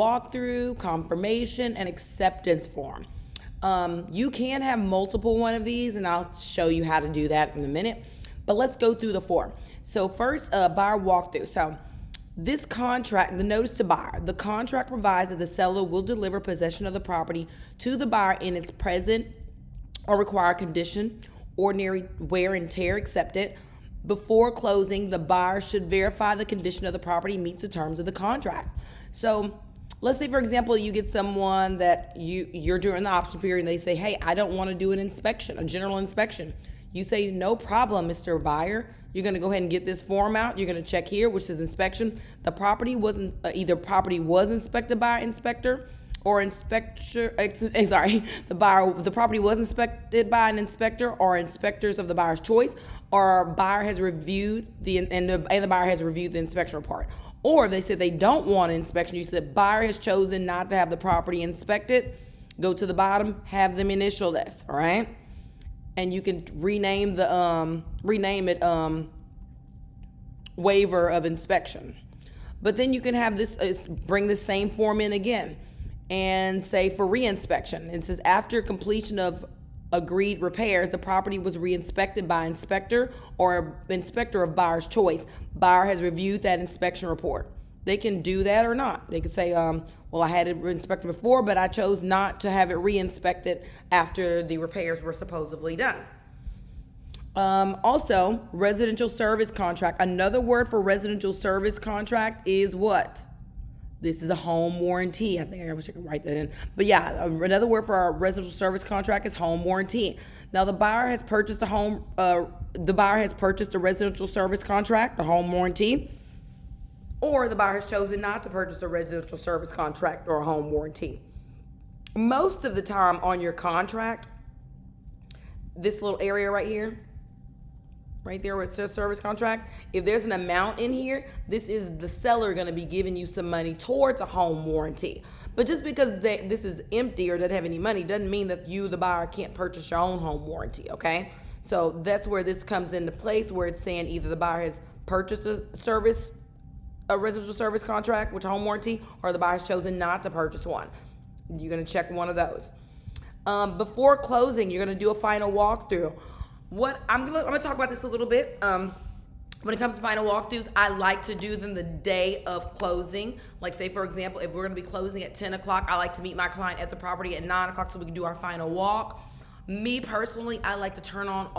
walkthrough, confirmation, and acceptance form. You can have multiple one of these, and I'll show you how to do that in a minute. But let's go through the form. So first, buyer walkthrough. So this contract, the notice to buyer, the contract provides that the seller will deliver possession of the property to the buyer in its present or required condition, ordinary wear and tear accepted. Before closing, the buyer should verify the condition of the property meets the terms of the contract. So let's say, for example, you get someone that you're during the option period and they say, hey, I don't want to do an inspection, a general inspection. You say, no problem, Mr. Buyer. You're going to go ahead and get this form out. You're going to check here, which says inspection. The property wasn't, either property was inspected by an inspector or inspector, the property was inspected by an inspector or inspectors of the buyer's choice, or buyer has reviewed and the buyer has reviewed the inspection report. Or they said they don't want an inspection. You said buyer has chosen not to have the property inspected. Go to the bottom, have them initial this, all right? And you can rename it waiver of inspection. But then you can have this, bring the same form in again and say for re-inspection. It says after completion of agreed repairs, the property was re-inspected by inspector or inspector of buyer's choice. Buyer has reviewed that inspection report. They can do that or not. They can say, well, I had it inspected before, but I chose not to have it re-inspected after the repairs were supposedly done. Also, residential service contract. Another word for residential service contract is what? This is a home warranty. I think I wish I could write that in. But yeah, another word for our residential service contract is home warranty. Now, the buyer has purchased a residential service contract, a home warranty, or the buyer has chosen not to purchase a residential service contract or a home warranty. Most of the time on your contract, this little area right here, right there where it says service contract, if there's an amount in here, this is the seller going to be giving you some money towards a home warranty. But just because this is empty or doesn't have any money doesn't mean that you, the buyer, can't purchase your own home warranty, okay? So that's where this comes into place, where it's saying either the buyer has purchased a residential service contract with home warranty, or the buyer has chosen not to purchase one. You're going to check one of those. Before closing, you're going to do a final walkthrough. I'm gonna talk about this a little bit. When it comes to final walkthroughs, I like to do them the day of closing. Like, say, for example, if we're gonna be closing at 10 o'clock, I like to meet my client at the property at 9 o'clock so we can do our final walk. Me personally, I like to turn on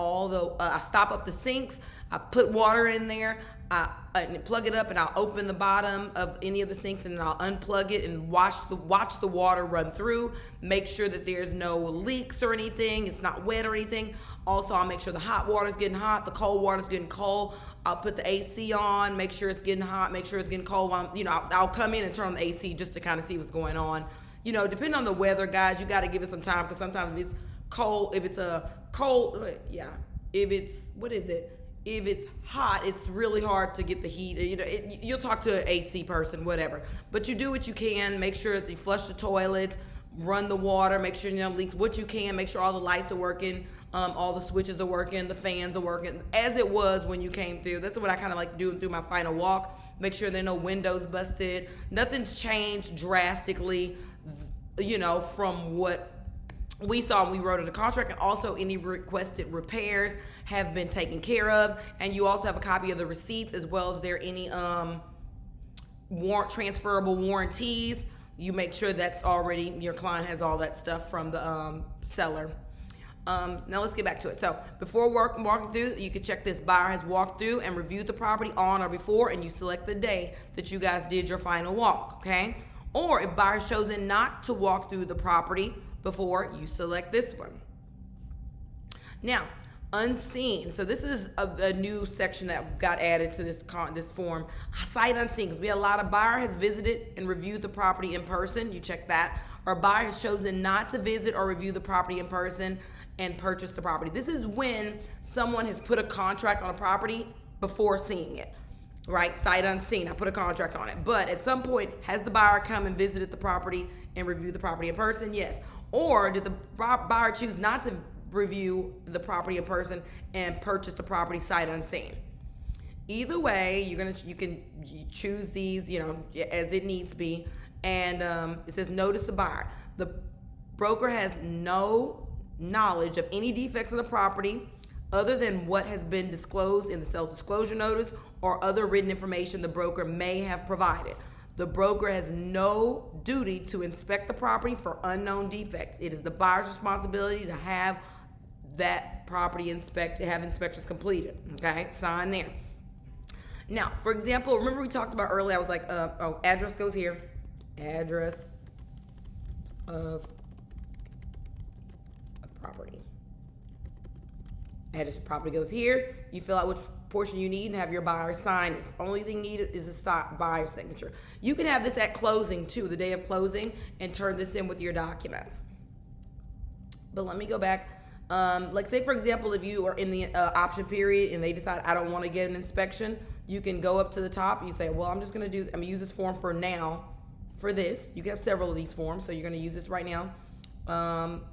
I stop up the sinks, I put water in there, I plug it up, and I'll open the bottom of any of the sinks, and then I'll unplug it and watch the water run through. Make sure that there's no leaks or anything, it's not wet or anything. Also, I'll make sure the hot water's getting hot, the cold water's getting cold. I'll put the AC on, make sure it's getting hot, make sure it's getting cold. I'll come in and turn on the AC just to kind of see what's going on. Depending on the weather, guys, you got to give it some time, because sometimes if it's cold, if it's hot, it's really hard to get the heat. You'll talk to an AC person, whatever. But you do what you can. Make sure that you flush the toilets, run the water, make sure leaks. What you can, make sure all the lights are working, all the switches are working, the fans are working as it was when you came through. That's what I kind of like doing through my final walk. Make sure there are no windows busted. Nothing's changed drastically, from what we saw when we wrote in the contract. And also any requested repairs have been taken care of. And you also have a copy of the receipts, as well as there any transferable warranties. You make sure that's already, your client has all that stuff from the seller. Now let's get back to it. So before walking through, you can check this: buyer has walked through and reviewed the property on or before, and you select the day that you guys did your final walk, okay? Or if buyer has chosen not to walk through the property before, you select this one. Now, unseen. So this is a new section that got added to this form. Sight unseen, because we had a lot of buyer has visited and reviewed the property in person. You check that. Or buyer has chosen not to visit or review the property in person and purchase the property. This is when someone has put a contract on a property before seeing it, right? Sight unseen, I put a contract on it. But at some point, has the buyer come and visited the property and reviewed the property in person? Yes. Or did the buyer choose not to review the property in person and purchase the property sight unseen? Either way, you can choose these, as it needs be. And it says notice to buyer. The broker has no knowledge of any defects in the property other than what has been disclosed in the sales disclosure notice or other written information the broker may have provided. The broker has no duty to inspect the property for unknown defects. It is the buyer's responsibility to have that property inspected, have inspections completed. Okay, sign there. Now, for example, remember we talked about earlier, I was like, address goes here. Address of a property. Address of property goes here. You fill out which portion you need and have your buyer sign this. Only thing needed is a buyer's signature. You can have this at closing too, the day of closing, and turn this in with your documents. But let me go back. Like say for example, if you are in the option period and they decide I don't want to get an inspection, you can go up to the top. You say, well, I'm gonna use this form for now. For this, you can have several of these forms, so you're gonna use this right now.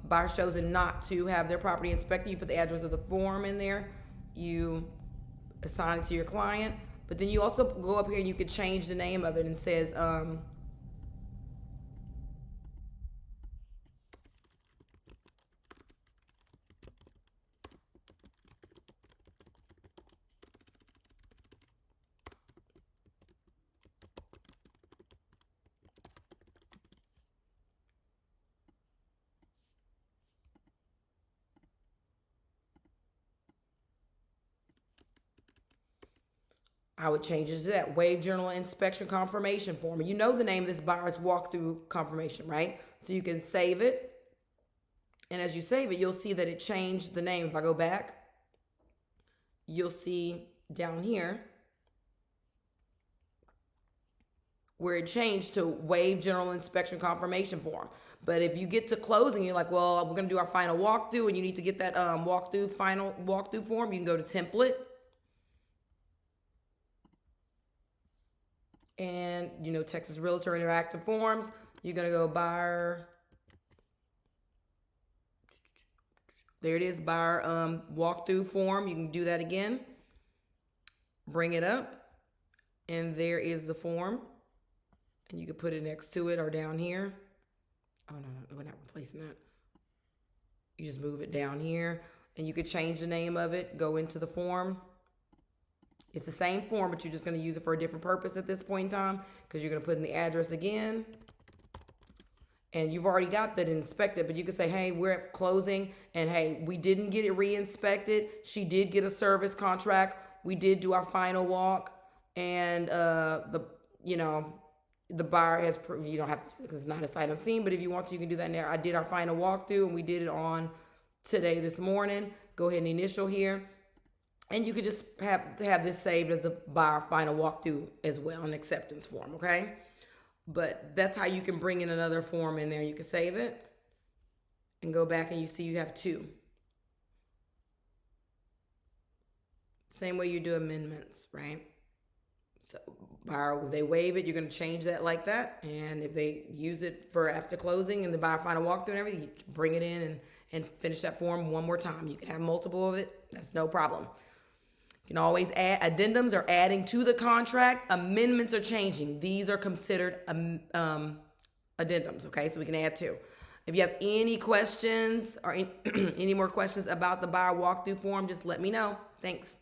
Buyer's chosen not to have their property inspected. You put the address of the form in there. You assign it to your client, but then you also go up here and you can change the name of it and says I would change it to that waive journal inspection confirmation form. You know the name of this buyer's walkthrough confirmation, right? So you can save it. And as you save it, you'll see that it changed the name. If I go back, you'll see down here where it changed to waive general inspection confirmation form. But if you get to closing, you're like, well, we're going to do our final walkthrough, and you need to get that final walkthrough form, you can go to template. And, Texas Realtor Interactive Forms, you're going to go buyer. There it is, buyer walkthrough form. You can do that again. Bring it up. And there is the form. And you can put it next to it or down here. Oh, no, we're not replacing that. You just move it down here. And you could change the name of it, go into the form. It's the same form, but you're just going to use it for a different purpose at this point in time because you're going to put in the address again. And you've already got that inspected, but you can say, hey, we're at closing, and hey, we didn't get it re-inspected. She did get a service contract. We did do our final walk, and the buyer has, you don't have to, because it's not a sight unseen, but if you want to, you can do that in there. I did our final walkthrough, and we did it on today, this morning. Go ahead and initial here. And you could just have this saved as the buyer final walkthrough as well, an acceptance form, okay? But that's how you can bring in another form in there. You can save it and go back and you see you have two. Same way you do amendments, right? So buyer, if they waive it, you're going to change that like that. And if they use it for after closing and the buyer final walkthrough and everything, you bring it in and finish that form one more time. You can have multiple of it. That's no problem. You can always add addendums or adding to the contract. Amendments are changing. These are considered addendums, okay? So we can add two. If you have any questions or any more questions about the buyer walkthrough form, just let me know. Thanks.